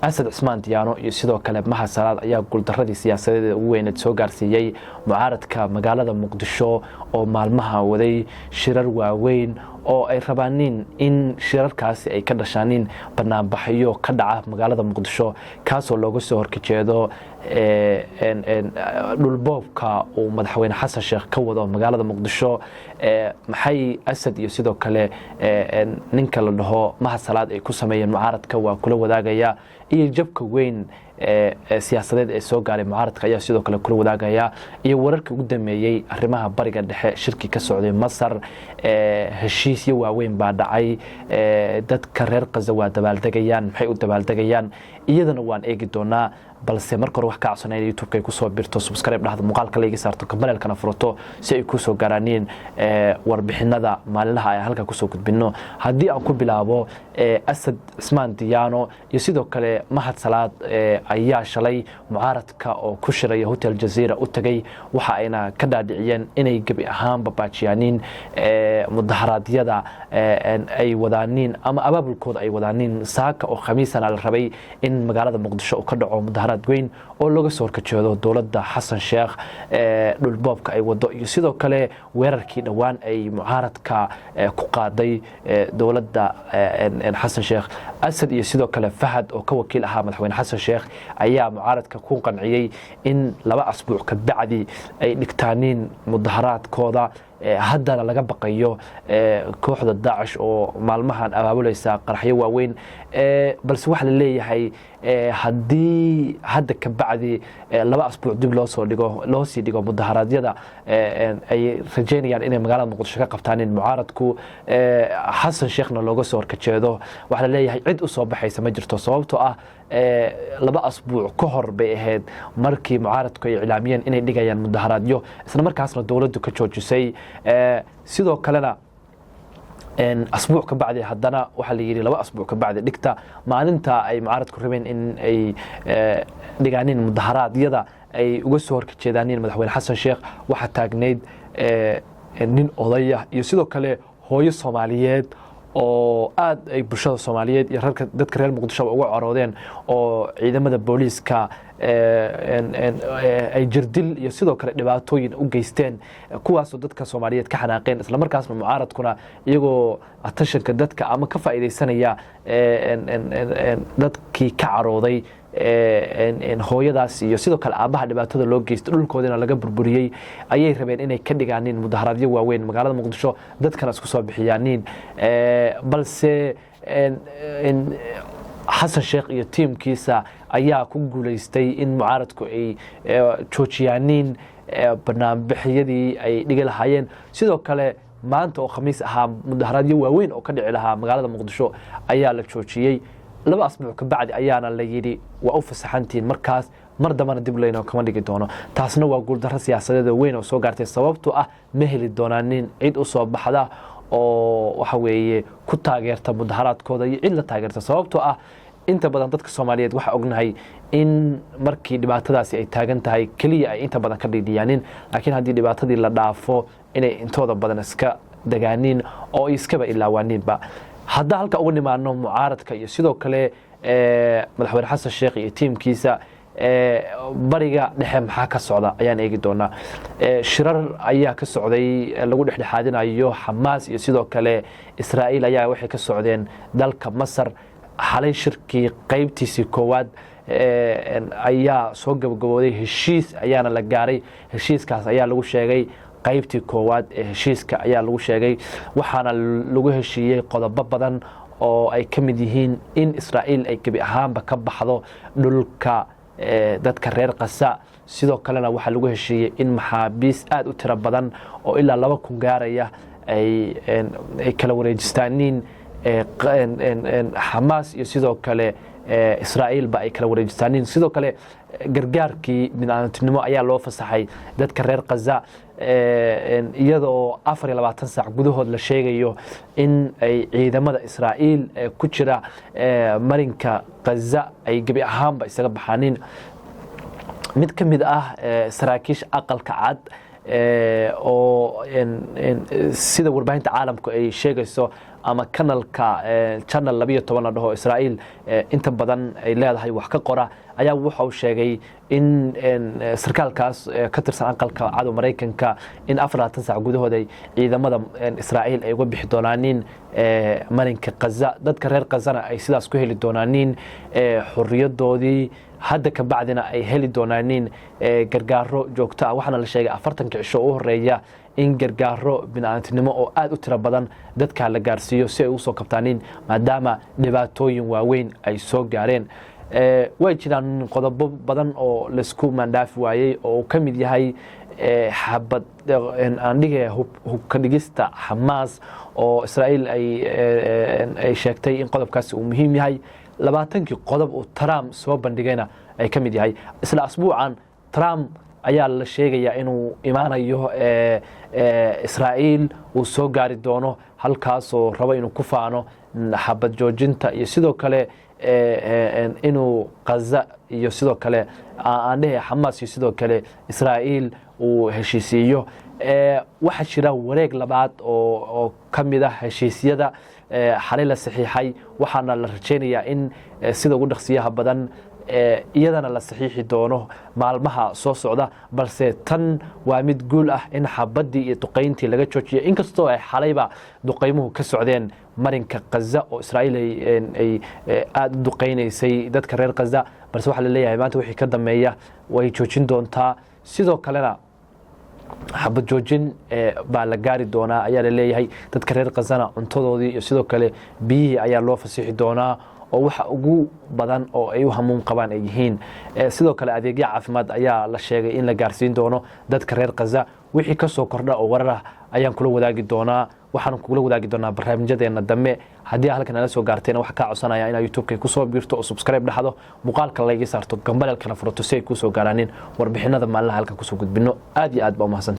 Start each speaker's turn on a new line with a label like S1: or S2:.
S1: أسد عثمان ديانو يسيدو كله مها سلاد أيها قول دردي سياسة وين تسوق سيجي معارض كمجال مقدشو أو مالمها وذي شرر وين oo ay rabaaneen in shirarkaasi ay ka dhashaaneen barnaamijyo ka dhaca magaalada Muqdisho kaasoo looga soo horjeedo dhulboobka oo madaxweyne Xasan Sheekh ka wado magaalada Muqdisho maxay Asad iyo sidoo kale ninka la dhaho Maha Salaad ay ku sameeyeen mucaaradka waa kula wadaagaya iyo jabka weyn siyaasadeed ee soo gaaray mucaaradka ayaa sidoo kale kula wadaagaya iyo wararka ugu dameeyay arrimaha bariga dhexe shirki ka socday Masar heshiisyo waaweyn baa dhacay dadka reer Gaza waa dabaaldegayaan maxay u dabaaldegayaan iyadana waan eegi doonaa balse marka hore wax ka codsanay YouTube-ka ay ku soo birto subscribe dhahdo muuqaalka la iga saarto kambalelkana furto si ay ku soo garaneen warbixinada maalinlaha ay halka ku soo gudbino hadii aan ku bilaabo Asad Usman Diyaano iyo sidoo kale Mahad Salaad ayaa shalay mucaaradka oo ku shiray Hotel Jazeera u tagay waxa ayna ka dhaadhiciyeen inay gabi ahaan babaajiyaan mudaharaadyada ay wadaaniin ama abaabulkooda ay wadaaniin saaka oo khamiisana la rabay in magaalada Muqdisho ka dhaco mudaharaad weyn oo laga soo horjeedo dawladda Xasan Sheekh dhulboobka ay wado iyo sidoo kale weerarkii dhawaan ay mucaaradka ku qaaday dawladda Xasan Sheekh Asad iyo sidoo kale Fahad oo ka wakiil ahaa madaxweyne Xasan Sheekh ayaa mucaaradka ku qanciyay in 2 asbuuc ka bacdi ay dhigtaaniin mudaharaadkooda haddana laga baqayo kooxda Daesh oo maalmahan abaabulaysa qaraxyo waaweyn balse waxa la leeyahay hadii hadda ka bacdi 2 asbuuc dib loo sii dhigo mudaharaadyada ay rajeynayaan inay magaalada Muqdisho ka qabtaan mucaaradku Xasan Sheekhna looga soo horjeedo waxa la leeyahay cid u soo baxaysa ma jirto sababtoo ah 2 asbuuc ka hor bay ahayd markii mucaaradku ay ilaamiyeen inay dhigayaan mudaharaadyo isla markaasna dawladdu ka joojisay sidoo kalena asbuuc ka bacdi haddana waxa la yiri 2 asbuuc ka bacdi dhigta maalinta ay mucaaradku rabeen in ay dhigaaneen mudaharaadyada ay uga soo horjeedaan madaxweyne Xasan Sheekh waxa taagneed nin odaya iyo sidoo kale hooyo Soomaaliyeed oo aad ay bulshada Soomaaliyeed iyo dadka reer Muqdisho uga caroodeen oo ciidamada booliiska ay jirdil iyo sidoo kale dhibaatooyin u geysteen kuwaas oo dadka Soomaaliyeed ka xanaaqeen isla markaasna mucaaradkuna iyagoo atashanka dadka ama ka faa'iideysanaya dadkii ka carooday hooyadaas iyo sidoo kale aabaha dhibaatada loo geystay dhulkoodina laga burburiyay ayay rabeen inay ka dhigaaneen mudaharaadyo waaweyn magaalada Muqdisho dadkana isku soo bixiyaan balse Xasan Sheekh iyo teamkiisa ayaa ku guuleystay in mucaaradku ay joojiyaan barnaamijyadii ay dhigi lahaayeen sidoo kale maanta oo khamiis ahaa mudaharaadyo waaweyn oo ka dhici lahaa magaalada Muqdisho ayaa la joojiyay 2 asbuuc ka bacdi ayaana la yiri waa u fasaxantiin markaas mar damana dib leeyno kama dhigi doono taasna waa guul darro siyaasadeed weyn oo soo gaartay sababtoo ah ma heli doonaanin cid u soo baxda oo waxa weeye ku taageerta mudaharaadkooda iyo cid la taageerta sababtoo ah inta badan dadka Soomaaliyeed waxa ognahay in markii dhibaatadaasi ay taagan tahay kaliya ay inta badan ka dhigayaan laakiin hadii dhibaatadii la dhaafo inay intooda badan iska dagaaniin oo iskaba ilaawaaniinba hadda halka ugu nimaano mucaaradka iyo sidoo kale madaxweyne Xasan Sheekh iyo teamkiisa bariga dhexe maxaa ka socda ayaan eegi doonaa shirar ayaa ka socday lagu dhexdhexaadinayo Xamaas iyo sidoo kale Israa'iil ayaa waxay ka socdeen dalka Masar xalay shirkii qaybtiisii koowaad ayaa soo gabagabooday heshiis ayaana la gaaray heshiiskaas ayaa lagu sheegay qaybtii koowaad ee heshiiska ayaa lagu sheegay waxaana lagu heshiiyay qodobo badan oo ay ka mid yihiin in Israa'iil ay gabi ahaanba ka baxdo dhulka dadka reer Gaza sidoo kalena waxa lagu heshiiyay in maxaabiis aad u tiro badan oo ilaa 2,000 gaaraya ay kala wareejistaan Xamaas iyo sidoo kale Israa'iil ba ay kala wareejistaan sidoo kale gargaarkii bini'aadantinimo ayaa loo fasaxay dadka reer Gaza iyadoo 24 saac gudahood la sheegayo in ay ciidamada Israa'iil ku jira marinka Gaza ay gabi ahaanba isaga baxaanin mid ka mid ah saraakiisha aqalka cad oo sida warbaahinta caalamku ay sheegayso ama kanalka channel 12 la dhaho Israa'iil inta badan ay leedahay wax ka qora ayaa waxa uu sheegay in sarkaalkaas ka tirsan aqalka cad Mareykanka in 24 saac gudahooda ciidamada Israa'iil ay uga bixi doonaan marinka Gaza dadka reer Gazana ay sidaas ku heli doonaan xorriyadoodii hadda ka bacdina ay heli doonaan gargaaro joogto ah waxana la sheegay 40 cisho oo horeeya in gargaaro binaantinimo oo aad u tiro badan dadka la gaarsiiyo si ay u soo kabtaan maadaama dhibaatooyin waaweyn ay soo gaareen way jiraan qodobo badan oo la isku mandaafi waayay oo ka mid yahay xabad aan dhigay hubka dhigista Hamas oo Israa'iil ay sheegtay in qodobkaas uu muhiim yahay 20 qodob oo Trump soo bandhigayna ay ka mid yahay isla asbuucan Trump ayaa la sheegaya inuu imaanayo Israa'iil uu soo gaari doono halkaas oo rabo inuu ku faano xabad joojinta iyo sidoo kale inuu Gaza iyo sidoo kale aan dhahay Hamas iyo sidoo kale Israa'iil uu heshiisiyo waxa jira wareeg labaad oo kamid ah heshiisyada xalay la saxiixay waxaana la rajeynayaa in sida ugu dhaqsiyaha badan iyadana la saxiixi doono maalmaha soo socda balse tan waa mid guul ah in xabadii iyo duqeyntii laga joojiyo inkastoo ay xalayba duqeymuhu ka socdeen marinka Gaza oo Israa'iil ay aad duqeynaysay dadka reer Gaza balse waxa la leeyahay maanta wixii ka dameeya way joojin doontaa sidoo kalena xabad joojin baa la gaari doonaa ayaa la leeyahay dadka reer Gazana cuntadoodii iyo sidoo kale biyihii ayaa loo fasixi doonaa oo waxa ugu badan oo ay u hamuun qabaan ay yihiin sidoo kale adeegyo caafimaad ayaa la sheegay in la gaarsiin doono dadka reer Gaza wixii ka soo kordha oo warar ah ayaan kula wadaagi doonaa waxaan kula wadaagi doonaa barnaamijyadeena dambe haddii halkan ala soo gaarteen wax ka codsanaya in YouTube-ka ku soo biirto oo subscribe dhaxdo muuqaalka la iga saarto gambalelkana furato si ay ku soo gaaraanin warbixinada maalinlaha halkan ku soo gudbino aad iyo aad baa u mahadsan